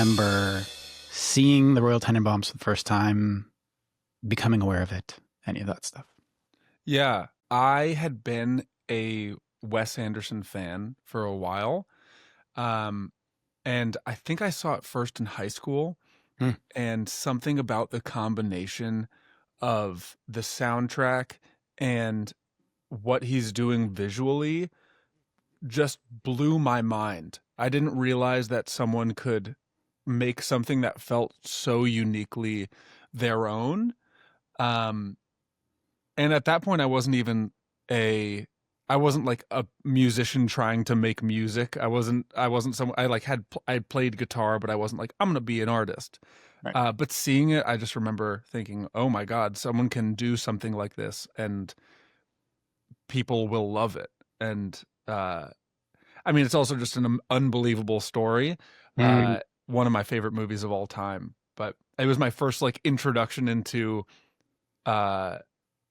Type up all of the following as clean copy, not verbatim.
remember seeing the Royal Tenenbaums for the first time, becoming aware of it, any of that stuff? Yeah, I had been a Wes Anderson fan for a while. Um, and I think I saw it first in high school, Hmm. and something about the combination of the soundtrack and what he's doing visually just blew my mind. I didn't realize that someone could make something that felt so uniquely their own. Um, and at that point, a I wasn't like a musician trying to make music. I wasn't someone I like I played guitar, but I wasn't like I'm gonna be an artist. Right. But seeing it, I just remember thinking, oh my God, someone can do something like this and people will love it. And I mean, it's also just an unbelievable story. Mm. One of my favorite movies of all time. But it was my first like introduction into uh,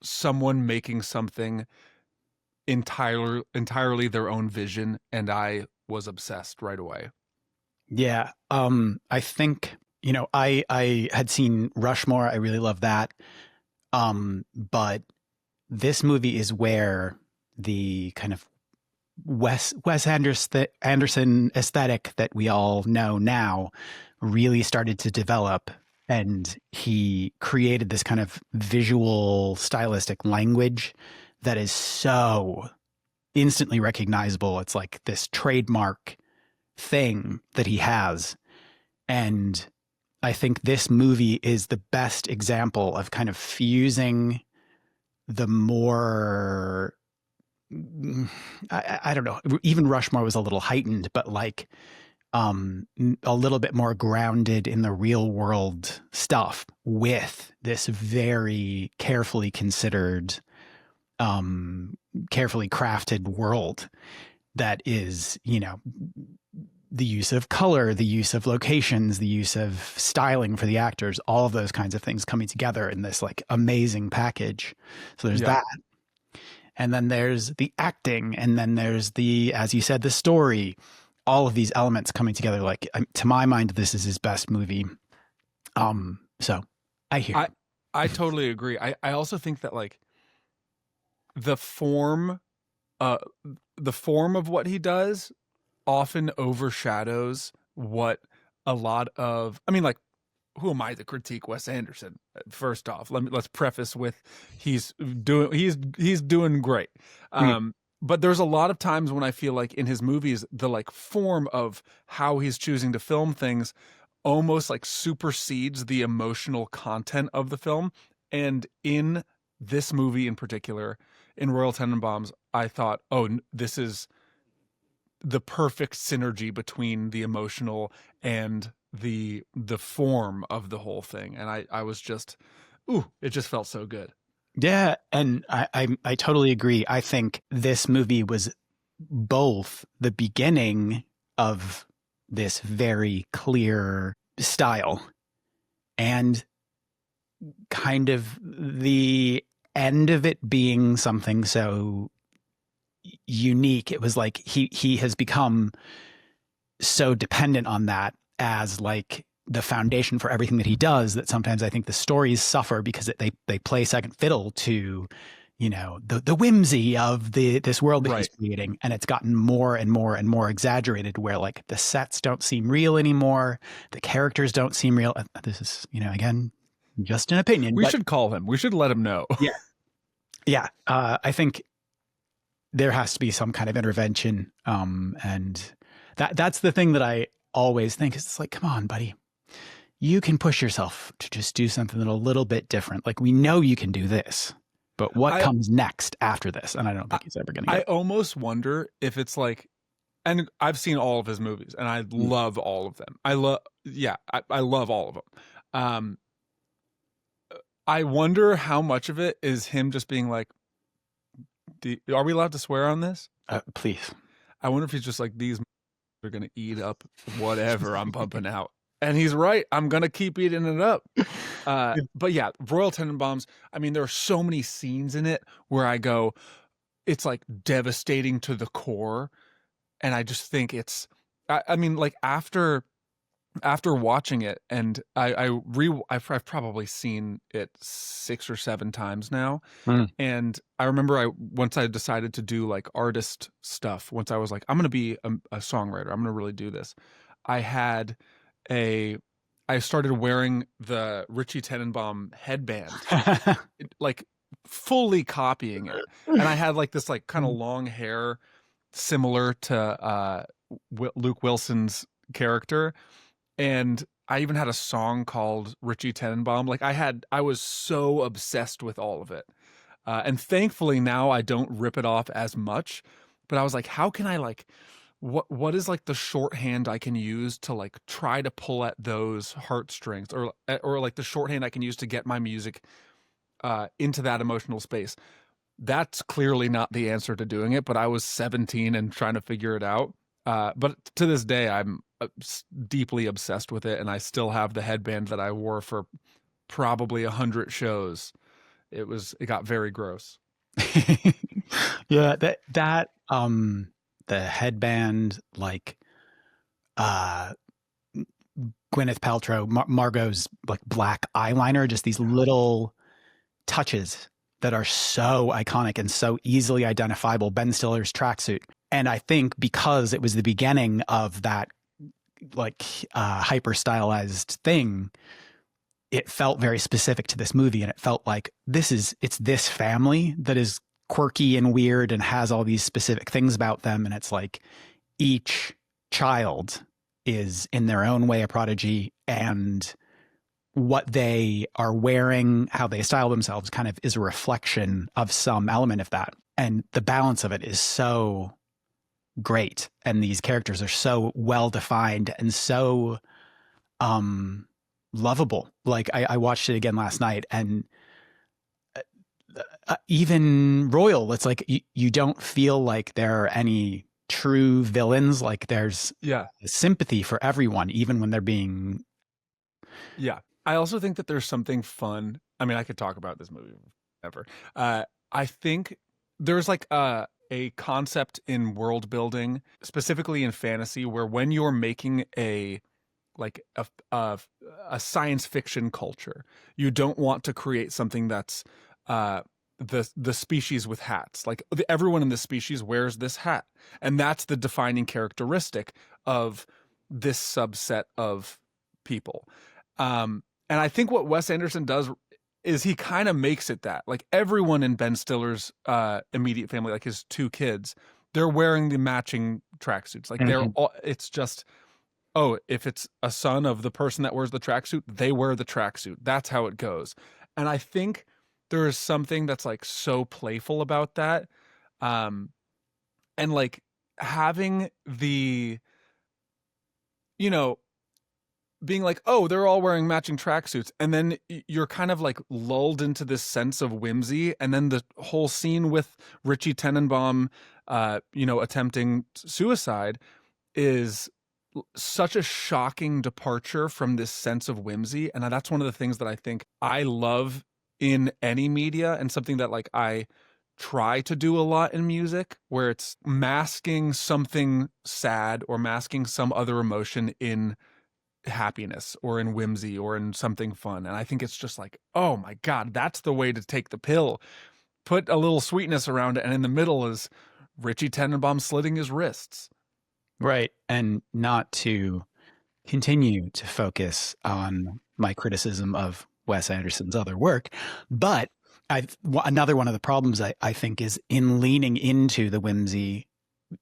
someone making something entirely their own vision, and I was obsessed right away. Yeah. I think, I had seen Rushmore. I really love that. But this movie is where the kind of Wes Anderson aesthetic that we all know now really started to develop. And he created this kind of visual stylistic language that is so instantly recognizable. It's like this trademark thing that he has. And I think this movie is the best example of kind of fusing the more I don't know. Even Rushmore was a little heightened, but like a little bit more grounded in the real world stuff with this very carefully considered, carefully crafted world that is, the use of color, the use of locations, the use of styling for the actors, all of those kinds of things coming together in this like amazing package. So there's Yeah, that. And then there's the acting, and then there's the, as you said, the story, all of these elements coming together. Like to my mind, this is his best movie. So I hear I you. I totally agree. I also think that like the form uh the form of what he does often overshadows what a lot of I mean like who am I to critique Wes Anderson? First off, let's preface with he's doing great. Mm. But there's a lot of times when I feel like in his movies the like form of how he's choosing to film things almost like supersedes the emotional content of the film. And in this movie in particular, in Royal Tenenbaums, I thought, oh, this is the perfect synergy between the emotional and the form of the whole thing. And I was just, ooh, it just felt so good. Yeah, and I totally agree. I think this movie was both the beginning of this very clear style and kind of the end of it being something so unique. It was like he has become so dependent on that as like the foundation for everything that he does that sometimes I think the stories suffer because they play second fiddle to the whimsy of this world that he's Right. creating, and it's gotten more and more and more exaggerated where like the sets don't seem real anymore, the characters don't seem real. This is again just an opinion, We but should call him. We should let him know. yeah, yeah. I think there has to be some kind of intervention. And that's the thing that I always think is it's like, come on, buddy, you can push yourself to just do something a little bit different. Like we know you can do this, but what I comes next after this? And I don't I, think he's ever going to I get. almost wonder if it's like, and I've seen all of his movies and I Mm. love all of them. I love all of them. Um, I wonder how much of it is him just being like, are we allowed to swear on this? Please. I wonder if he's just like, these are going to eat up whatever I'm pumping out. And he's right. I'm going to keep eating it up. But yeah, Royal Tenenbaums, I mean, there are so many scenes in it where I go, it's like devastating to the core. And I just think I mean, like after after watching it, and I've probably seen it 6 or 7 times now. Mm. And I remember once I decided to do like artist stuff, once I was like, I'm going to be a songwriter, I'm going to really do this. I had a, I started wearing the Richie Tenenbaum headband, like fully copying it. And I had like this like kind of long hair similar to Luke Wilson's character. And I even had a song called Richie Tenenbaum. Like I was so obsessed with all of it. And thankfully now I don't rip it off as much, but I was like, how can I like, what is like the shorthand I can use to like try to pull at those heartstrings, or like the shorthand I can use to get my music into that emotional space. That's clearly not the answer to doing it, but I was 17 and trying to figure it out. But to this day, I'm deeply obsessed with it, and I still have the headband that I wore for probably 100 shows. It got very gross. Yeah, the headband, like uh Gwyneth Paltrow, Margot's like black eyeliner, just these little touches that are so iconic and so easily identifiable. Ben Stiller's tracksuit. And I think because it was the beginning of that like hyper stylized thing, it felt very specific to this movie, and it felt like it's this family that is quirky and weird and has all these specific things about them, and it's like each child is in their own way a prodigy, and what they are wearing, how they style themselves kind of is a reflection of some element of that. And the balance of it is so great, and these characters are so well defined and so lovable. Like I watched it again last night, and even Royal, it's like you don't feel like there are any true villains. Like there's Yeah. sympathy for everyone, even when they're being. Yeah. I also think that there's something fun. I mean, I could talk about this movie forever. I think there's like a concept in world building, specifically in fantasy, where when you're making like a science fiction culture, you don't want to create something that's the species with hats. Like everyone in this species wears this hat, and that's the defining characteristic of this subset of people. And I think what Wes Anderson does is he kind of makes it that. Like everyone in Ben Stiller's immediate family, like his 2 kids, they're wearing the matching tracksuits. Like they're all, it's just, oh, if it's a son of the person that wears the tracksuit, they wear the tracksuit. That's how it goes. And I think there is something that's like so playful about that. And like having the, you know, being like, oh, they're all wearing matching tracksuits. And then you're kind of like lulled into this sense of whimsy. And then the whole scene with Richie Tenenbaum, attempting suicide is such a shocking departure from this sense of whimsy. And that's one of the things that I think I love in any media, and something that like I try to do a lot in music, where it's masking something sad or masking some other emotion in happiness or in whimsy or in something fun. And I think it's just like, oh my God, that's the way to take the pill. Put a little sweetness around it, and in the middle is Richie Tenenbaum slitting his wrists. Right. And not to continue to focus on my criticism of Wes Anderson's other work, but another one of the problems I think is in leaning into the whimsy,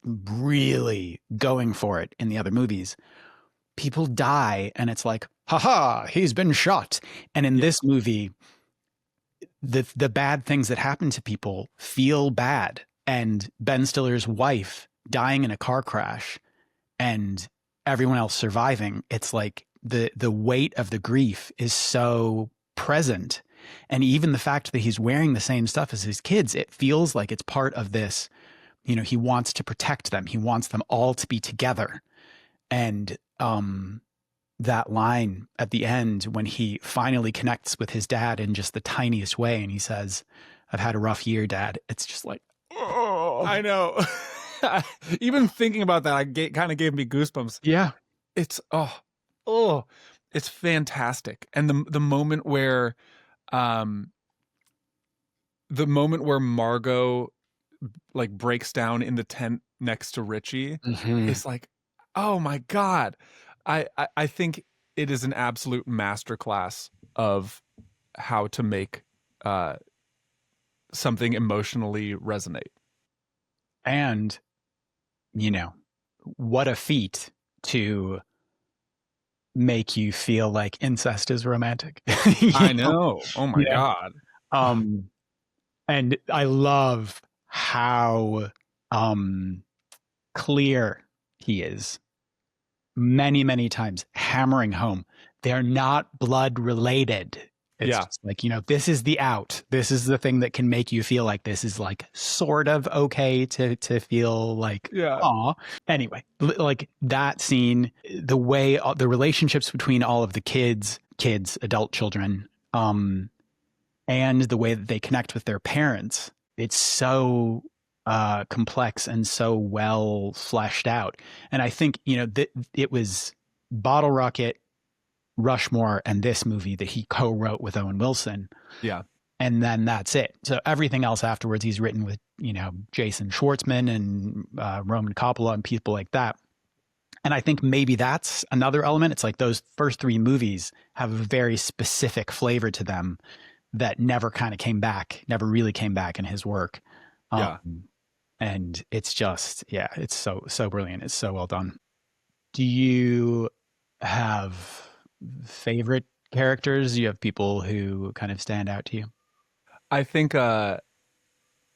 really going for it in the other movies. People die, and it's like, haha, he's been shot. And in this movie, the bad things that happen to people feel bad. And Ben Stiller's wife dying in a car crash and everyone else surviving, it's like the weight of the grief is so present. And even the fact that he's wearing the same stuff as his kids, it feels like it's part of this, he wants to protect them. He wants them all to be together. And that line at the end when he finally connects with his dad in just the tiniest way, and he says, "I've had a rough year, Dad." It's just like, oh, I know. Even thinking about that, kind of gave me goosebumps. Yeah. It's, oh, it's fantastic. And um the moment where Margot like breaks down in the tent next to Richie Hmm. is like, oh my God. I think it is an absolute masterclass of how to make uh something emotionally resonate. And, you know, what a feat to make you feel like incest is romantic. you I know? know. Oh my Yeah. God. Um, and I love how um clear he is many, many times, hammering home. They're not blood related. It's Yeah. just like, this is the out. This is the thing that can make you feel like this is like sort of okay to feel like, Yeah. aw. Anyway, like that scene, the way the relationships between all of the adult children, and the way that they connect with their parents, it's so complex and so well fleshed out. And I think it was Bottle Rocket, Rushmore, and this movie that he co-wrote with Owen Wilson, Yeah. and then that's it. So everything else afterwards, he's written with Jason Schwartzman and Roman Coppola and people like that. And I think maybe that's another element. It's like those first three movies have a very specific flavor to them that never really came back in his work. Yeah. Um, and it's just, yeah, it's so brilliant. It's so well done. Do you have favorite characters? Do you have people who kind of stand out to you? I think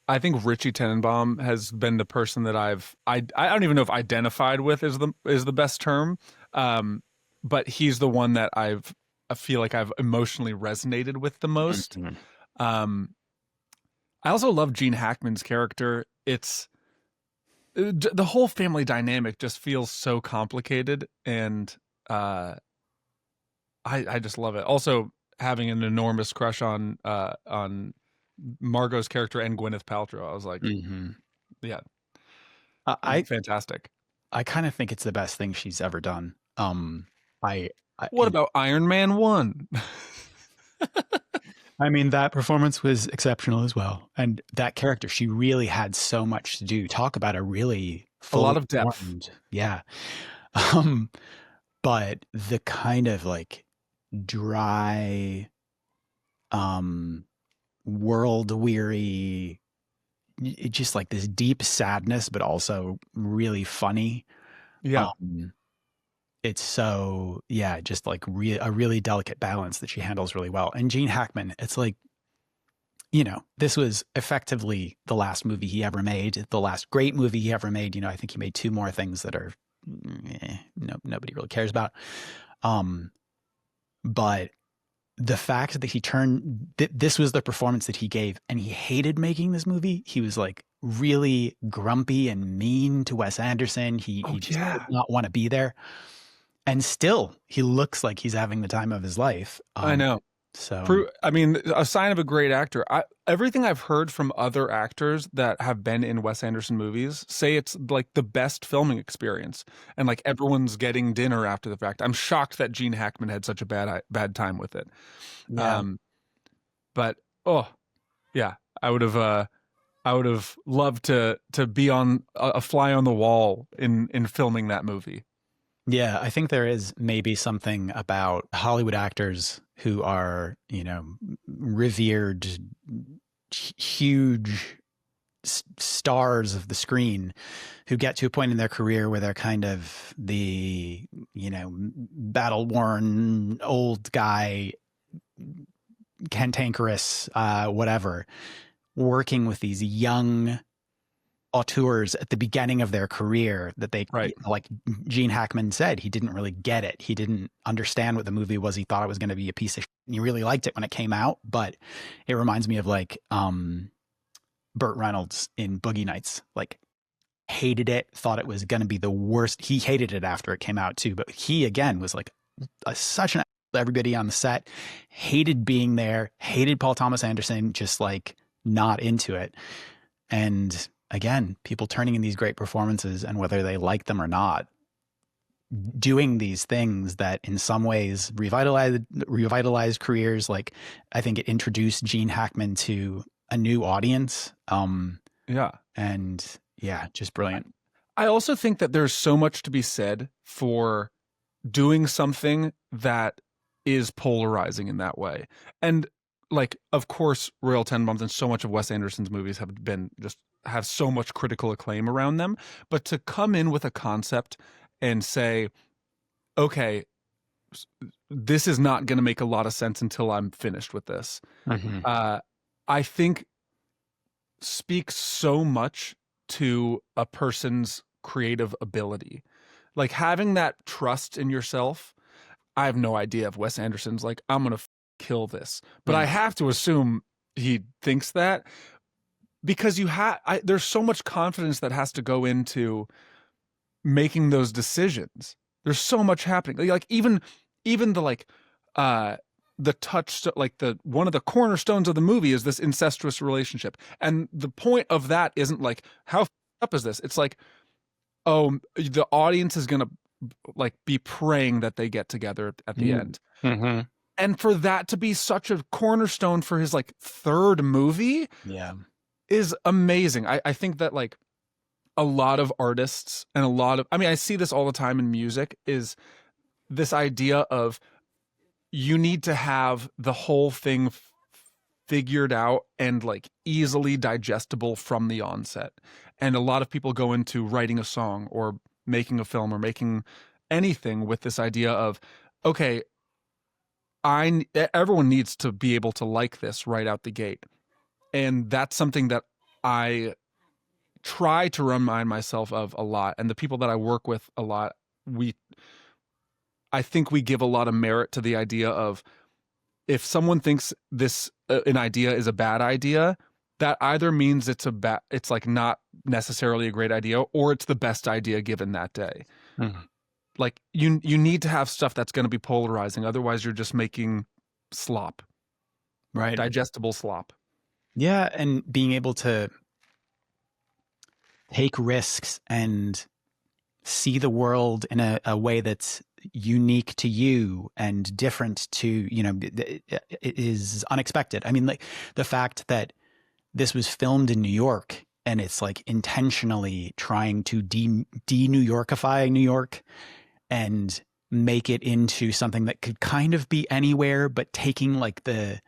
I think Richie Tenenbaum has been the person that I don't even know if identified with is the best term. Um, but he's the one that I feel like I've emotionally resonated with the most. Mhm. Um, I also love Gene Hackman's character. It's the whole family dynamic just feels so complicated, and uh, I just love it. Also, having an enormous crush on Margot's character and Gwyneth Paltrow, I was like, Mhm. yeah, I fantastic. I kind of think it's the best thing she's ever done. I, I What about Iron Man 1? I mean, that performance was exceptional as well. And that character, she really had so much to do. Talk about a really A lot fully of depth. formed, yeah. Um, but the kind of like dry, um, world weary, just like this deep sadness, but also really funny. Yeah. Um, it's so, yeah, just like a really delicate balance that she handles really well. And Gene Hackman, it's like, this was effectively the last movie he ever made, the last great movie he ever made. I think he made two more things that are nobody really cares about. Um, but the fact that this was the performance that he gave, and he hated making this movie. He was like really grumpy and mean to Wes Anderson. He Oh he just did yeah. not want to be there, and still he looks like he's having the time of his life. I know. So I mean, a sign of a great actor. Everything I've heard from other actors that have been in Wes Anderson movies say it's like the best filming experience, and like everyone's getting dinner after the fact. I'm shocked that Gene Hackman had such a bad time with it. yeah. Um, but oh yeah, I would have loved to be on a fly on the wall in filming that movie. Yeah, I think there is maybe something about Hollywood actors who are, revered, huge stars of the screen who get to a point in their career where they're kind of the, battle worn old guy, cantankerous, whatever, working with these young auteurs at the beginning of their career that they, Right. like Gene Hackman said, he didn't really get it. He didn't understand what the movie was. He thought it was going to be a piece of shit. And he really liked it when it came out, but it reminds me of like Burt Reynolds in Boogie Nights. Like, hated it, thought it was going to be the worst. He hated it after it came out too, but he again was like such an everybody on the set, hated being there, hated Paul Thomas Anderson, just like not into it. And again, people turning in these great performances, and whether they like them or not, doing these things that in some ways revitalized careers. Like I think it introduced Gene Hackman to a new audience. Yeah. And yeah, just brilliant. I also think that there's so much to be said for doing something that is polarizing in that way. And like, of course, Royal Tenenbaums and so much of Wes Anderson's movies have been just have so much critical acclaim around them. But to come in with a concept and say, okay, this is not going to make a lot of sense until I'm finished with this, Mm-hmm. I think speaks so much to a person's creative ability. Like having that trust in yourself. I have no idea if Wes Anderson's like, I'm going to kill this. But I have to assume he thinks that because there's so much confidence that has to go into making those decisions. There's so much happening. Like even the like the touch like the one of the cornerstones of the movie is this incestuous relationship. And the point of that isn't like how up is this? It's like, oh, the audience is going to like be praying that they get together at the end. Mm-hmm. And for that to be such a cornerstone for his like third movie Yeah. is amazing. I think that like a lot of artists and a lot of, I mean, I see this all the time in music is this idea of you need to have the whole thing figured out and like easily digestible from the onset. And a lot of people go into writing a song or making a film or making anything with this idea of, okay, everyone needs to be able to like this right out the gate. And that's something that I try to remind myself of a lot. And the people that I work with a lot, I think we give a lot of merit to the idea of if someone thinks this an idea is a bad idea, that either means it's like not necessarily a great idea, or it's the best idea given that day. Mm-hmm. Like you need to have stuff that's going to be polarizing, otherwise you're just making slop, Right. digestible slop. Yeah, and being able to take risks and see the world in a way that's unique to you and different to, you know, it is unexpected. I mean, like the fact that this was filmed in New York and it's like intentionally trying to de-New Yorkify New York and make it into something that could kind of be anywhere, but taking like the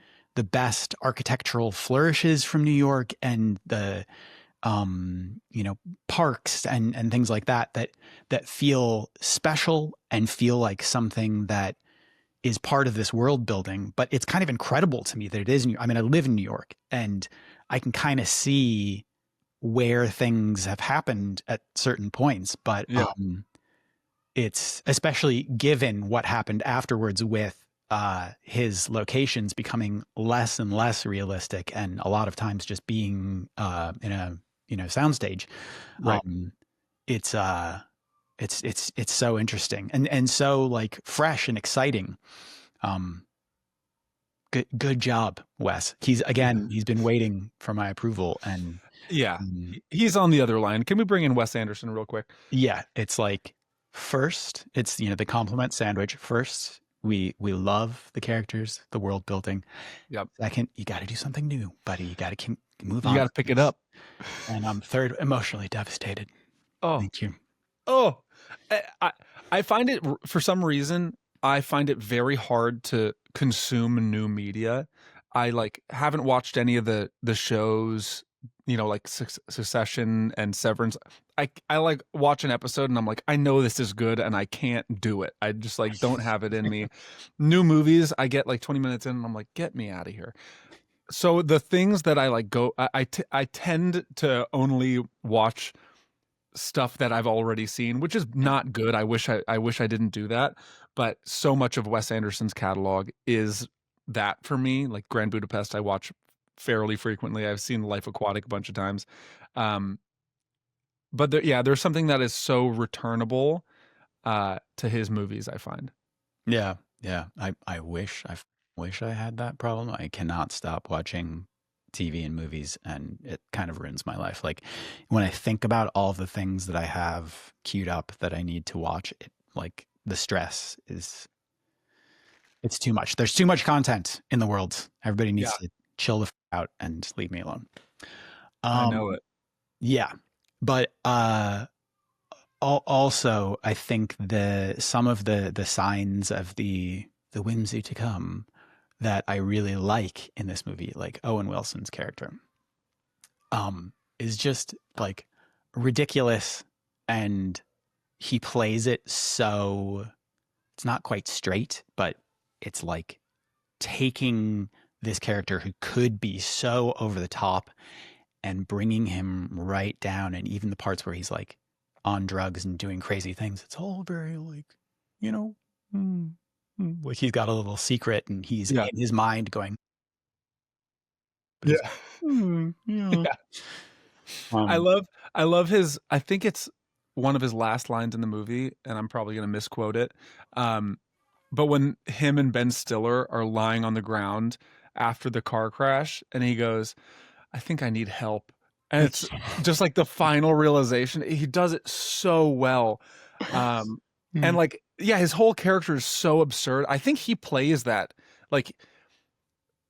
best architectural flourishes from New York and the you know, parks and things like that feel special and feel like something that is part of this world building. But it's kind of incredible to me that it is I mean, I live in New York and I can kind of see where things have happened at certain points, but Yeah. it's especially given what happened afterwards with his locations becoming less and less realistic and a lot of times just being in a, you know, soundstage. Right. It's so interesting and so like fresh and exciting. Good job, Wes. He's been waiting for my approval and Yeah. He's on the other line. Can we bring in Wes Anderson real quick? yeah, it's like first, it's, you know, the compliment sandwich. First, we love the characters, the world building. Yep. Second, you got to do something new, buddy. You got to move on. You got to pick it up. And third, emotionally devastated. Oh, Thank you. oh, I find it for some reason, I find it very hard to consume new media. I like haven't watched any of the shows, you know, like Succession and Severance. I like watch an episode and I'm like, I know this is good and I can't do it. I just like don't have it in me. New movies, I get like 20 minutes in and I'm like, get me out of here. So the things that I like I tend to only watch stuff that I've already seen, which is not good. I wish I didn't do that. But so much of Wes Anderson's catalog is that for me. Like Grand Budapest, I watch fairly frequently. I've seen Life Aquatic a bunch of times. But there's something that is so returnable to his movies, I find. Yeah. Yeah. I wish I had that problem. I cannot stop watching TV and movies and it kind of ruins my life. Like when I think about all the things that I have queued up that I need to watch, it Like the stress is it's too much. There's too much content in the world. Everybody Yeah, needs to chill the out and leave me alone. I know Um it. yeah. But also I think the some of the signs of the whimsy to come that I really like in this movie, like Owen Wilson's character, is just like ridiculous, and he plays it so it's not quite straight, but it's like taking this character who could be so over the top and bringing him right down. And even the parts where he's like on drugs and doing crazy things, it's all very like, you know, like he's got a little secret and he's Yeah, in his mind going, but he's, yeah, yeah. yeah. I Um, love I love his. I think it's one of his last lines in the movie, and I'm probably gonna misquote it. Um, but when him and Ben Stiller are lying on the ground after the car crash, and he goes, "I think I need help," and it's just like the final realization. He does it so well, and like yeah, his whole character is so absurd. I think he plays that like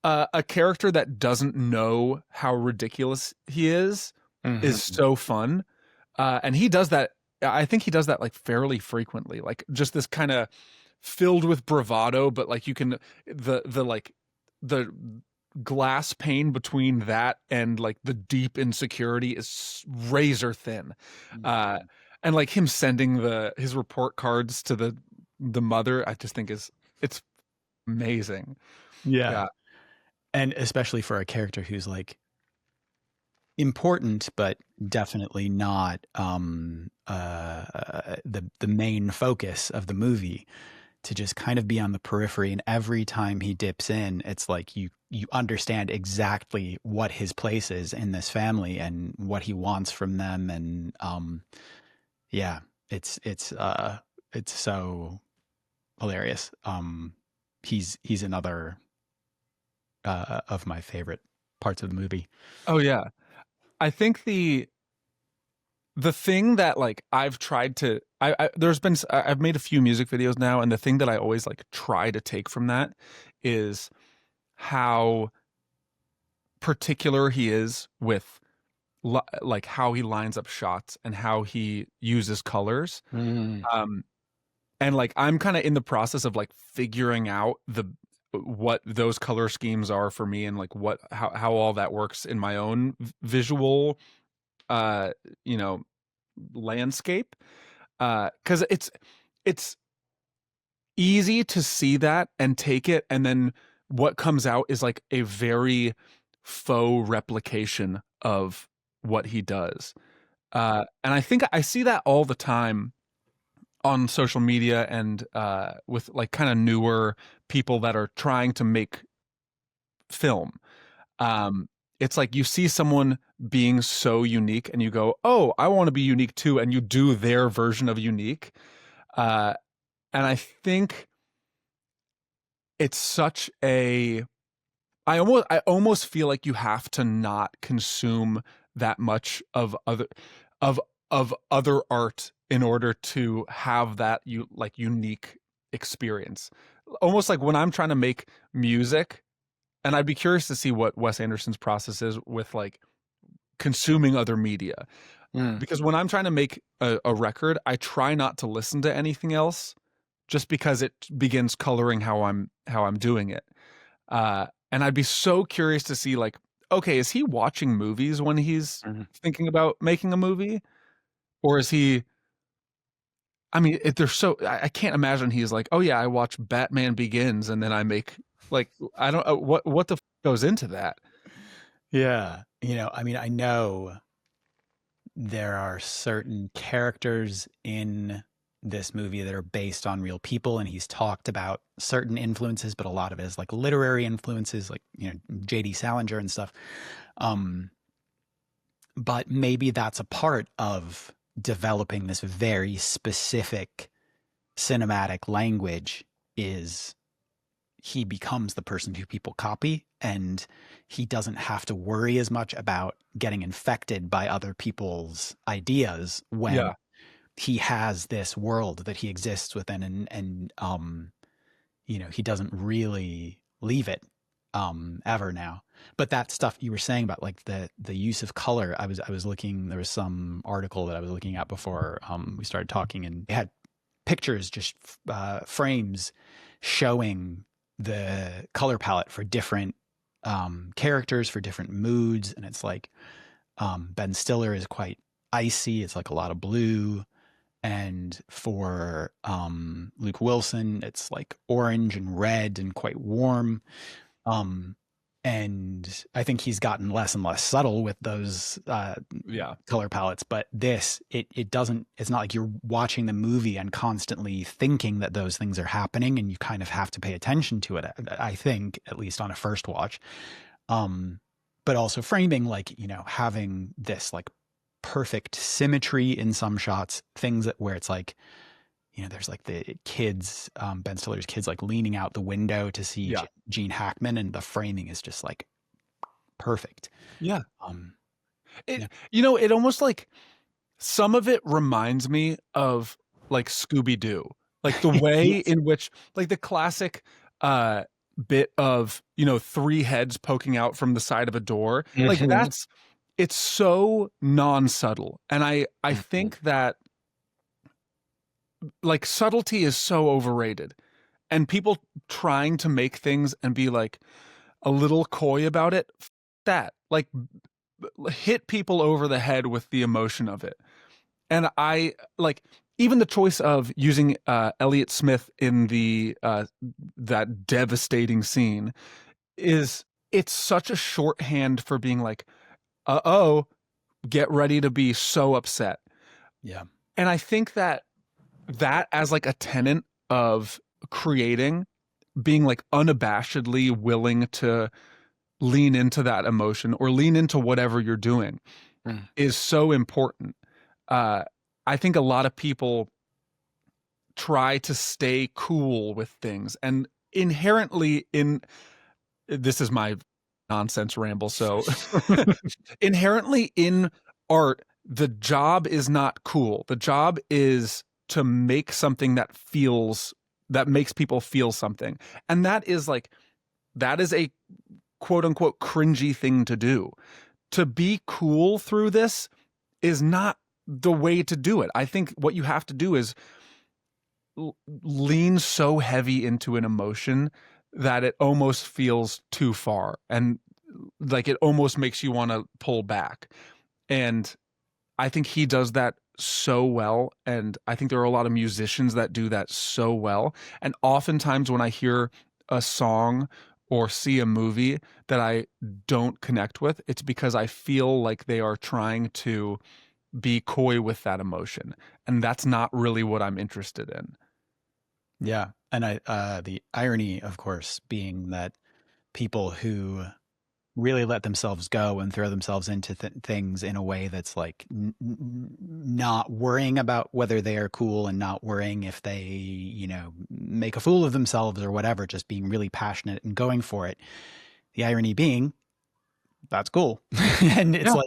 a character that doesn't know how ridiculous he is mhm. so fun. And he does that. I think he does that like fairly frequently, like just this kind of filled with bravado, but like you can the like the glass pane between that and like the deep insecurity is razor thin. Uh, and like him sending the his report cards to the mother, I just think is it's amazing. Yeah. Yeah. And especially for a character who's like important, but definitely not the main focus of the movie, to just kind of be on the periphery. And every time he dips in, it's like you understand exactly what his place is in this family and what he wants from them. And yeah, it's so hilarious. He's another of my favorite parts of the movie. Oh yeah. I think the thing that like I've tried to there's been I've made a few music videos now, and the thing that I always like try to take from that is how particular he is with like how he lines up shots and how he uses colors. Mm. Um and like I'm kind of in the process of like figuring out the what those color schemes are for me, and like what how all that works in my own visual uh you know landscape, because it's easy to see that and take it, and then what comes out is like a very faux replication of what he does. And I think I see that all the time on social media, and with like kind of newer people that are trying to make film. um it's like you see someone being so unique and you go, oh, I want to be unique too, and you do their version of unique. uh and I think it's such a I almost feel like you have to not consume that much of of other art in order to have that like unique experience. Almost like when I'm trying to make music, and I'd be curious to see what Wes Anderson's process is with like consuming other media. Mm. Because when I'm trying to make a record, I try not to listen to anything else, just because it begins coloring how I'm doing it. And I'd be so curious to see like, okay, is he watching movies when he's Mhm. thinking about making a movie, or is he? I mean, they're so I can't imagine he's like, oh yeah, I watch Batman Begins and then I make like I don't what the goes into that. Yeah. I mean, I know there are certain characters in this movie that are based on real people, and he's talked about certain influences, but a lot of it is like literary influences, like, J.D. Salinger and stuff. Um, but maybe that's a part of developing this very specific cinematic language, is he becomes the person who people copy, and he doesn't have to worry as much about getting infected by other people's ideas when Yeah, he has this world that he exists within, and he doesn't really leave it ever now. But that stuff you were saying about like the use of color, I was looking, there was some article that I was looking at before we started talking, and it had pictures, just frames showing the color palette for different characters, for different moods. And it's like Ben Stiller is quite icy, it's like a lot of blue. And for Luke Wilson, it's like orange and red and quite warm. Um, and I think he's gotten less and less subtle with those Yeah. color palettes. But this, it doesn't. It's not like you're watching the movie and constantly thinking that those things are happening, and you kind of have to pay attention to it. I think, at least on a first watch. But also framing, like, having this like perfect symmetry in some shots, things that where it's like, there's like the kids, Ben Stiller's kids, like leaning out the window to see Yeah. Gene Hackman, and the framing is just like perfect. Yeah. Um, It, yeah. it almost like some of it reminds me of like Scooby-Doo, like the way Yes. in which, like the classic bit of, three heads poking out from the side of a door. Like Mhm. it's so non-subtle. And I Mhm. think that like subtlety is so overrated, and people trying to make things and be like a little coy about it, that like hit people over the head with the emotion of it. And I like even the choice of using Elliott Smith in the that devastating scene is, it's such a shorthand for being like, oh, get ready to be so upset. Yeah. And I think that as like a tenet of creating, being like unabashedly willing to lean into that emotion or lean into whatever you're doing Mm. is so important. Uh, I think a lot of people try to stay cool with things, and inherently in this is my nonsense ramble. So inherently in art, the job is not cool. The job is to make something that makes people feel something. And that is a quote unquote cringy thing to do. To be cool through this is not the way to do it. I think what you have to do is lean so heavy into an emotion that it almost feels too far, and like it almost makes you want to pull back. And I think he does that so well, and I think there are a lot of musicians that do that so well. And oftentimes when I hear a song or see a movie that I don't connect with, it's because I feel like they are trying to be coy with that emotion, and that's not really what I'm interested in. Yeah. And the irony, of course, being that people who really let themselves go and throw themselves into things in a way that's like not worrying about whether they are cool, and not worrying if they, make a fool of themselves or whatever, just being really passionate and going for it. The irony being, that's cool. And it's Yeah.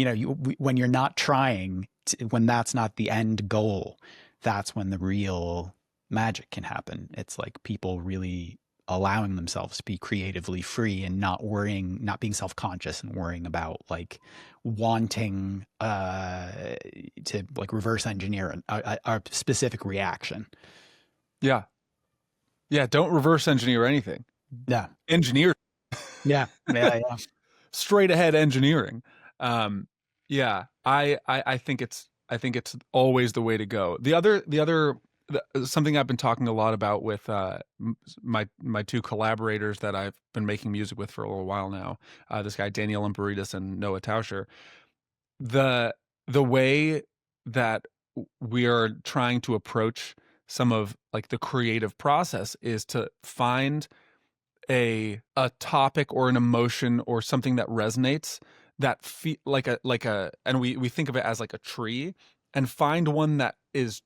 like, when you're not trying, when that's not the end goal, that's when the real magic can happen. It's like people really allowing themselves to be creatively free, and not worrying, not being self-conscious and worrying about like wanting to like reverse engineer a specific reaction. Yeah. Yeah. Don't reverse engineer anything. Yeah. Engineer Yeah. Yeah. Yeah. straight ahead engineering. Um, yeah, I think it's always the way to go. Something I've been talking a lot about with my two collaborators that I've been making music with for a little while now. This guy Daniel Lambaridis and Noah Tauscher. The way that we are trying to approach some of like the creative process is to find a topic or an emotion or something that resonates, that and we think of it as like a tree, and find one that is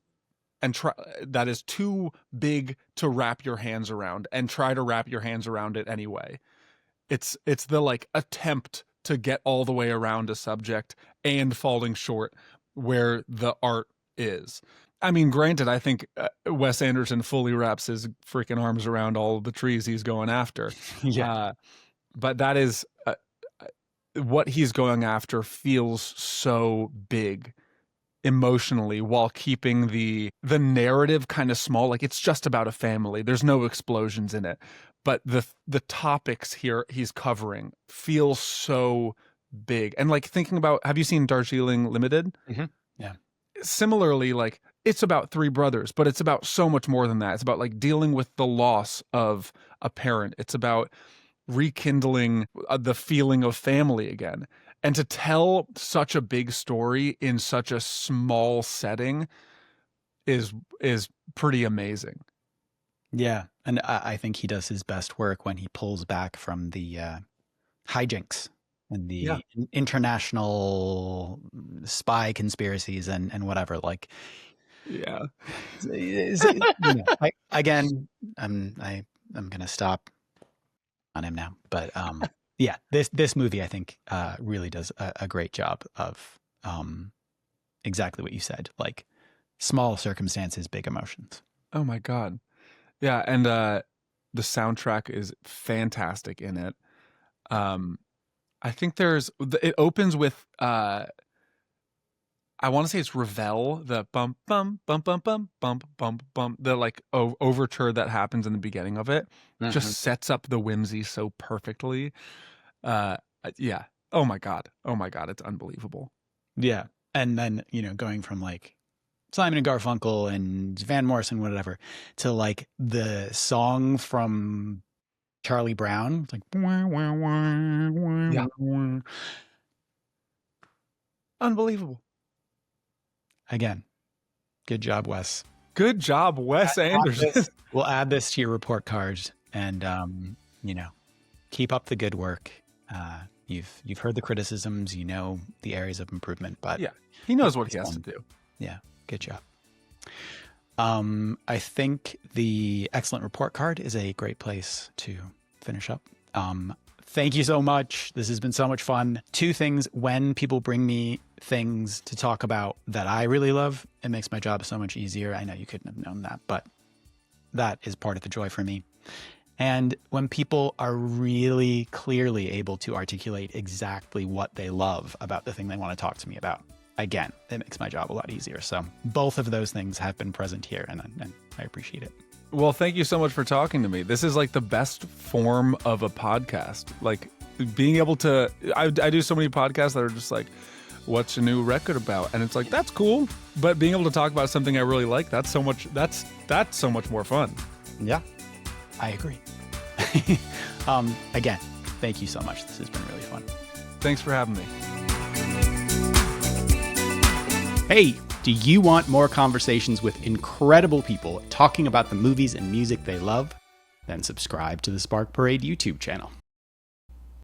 and try that is too big to wrap your hands around, and try to wrap your hands around it anyway. It's the like attempt to get all the way around a subject and falling short, where the art is. I mean, granted, I think Wes Anderson fully wraps his freaking arms around all of the trees he's going after. Yeah. But that is what he's going after feels so big emotionally while keeping the narrative kind of small. Like, it's just about a family. There's no explosions in it. But the topics here he's covering feel so big. And like thinking about, have you seen Darjeeling Limited? Mm-hmm. Yeah. Similarly, like it's about three brothers, but it's about so much more than that. It's about like dealing with the loss of a parent. It's about rekindling the feeling of family again. And to tell such a big story in such a small setting is pretty amazing. Yeah. And I think he does his best work when he pulls back from the hijinks and the international spy conspiracies and whatever. Like, Yeah. Again, I'm gonna stop on him now, but yeah, this movie I think really does a great job of exactly what you said, like small circumstances, big emotions. Oh my God. Yeah, and the soundtrack is fantastic in it. I think it opens with I want to say it's Ravel, the bum bum bum bum bum bum bum bum, the like overture that happens in the beginning of it just sets up the Whimsy so perfectly. Yeah. Oh my God, it's unbelievable. Yeah, and then going from like Simon and Garfunkel and Van Morrison, whatever, to like the song from Charlie Brown, it's like yeah, unbelievable. Again, good job, Wes. Good job, Wes Anderson. We'll add this to your report card, and keep up the good work. You've heard the criticisms, the areas of improvement, but yeah, he knows what he has to do. Yeah, good job. I think the excellent report card is a great place to finish up. Thank you so much. This has been so much fun. Two things: when people bring me things to talk about that I really love, it makes my job so much easier. I know you couldn't have known that, but that is part of the joy for me. And when people are really clearly able to articulate exactly what they love about the thing they want to talk to me about, again, it makes my job a lot easier. So both of those things have been present here, and I appreciate it. Well, thank you so much for talking to me. This is like the best form of a podcast. Like being able to, I do so many podcasts that are just like, what's a new record about? And it's like, that's cool. But being able to talk about something I really like, that's so much more fun. Yeah, I agree. Again, thank you so much. This has been really fun. Thanks for having me. Hey, do you want more conversations with incredible people talking about the movies and music they love? Then subscribe to the Spark Parade YouTube channel.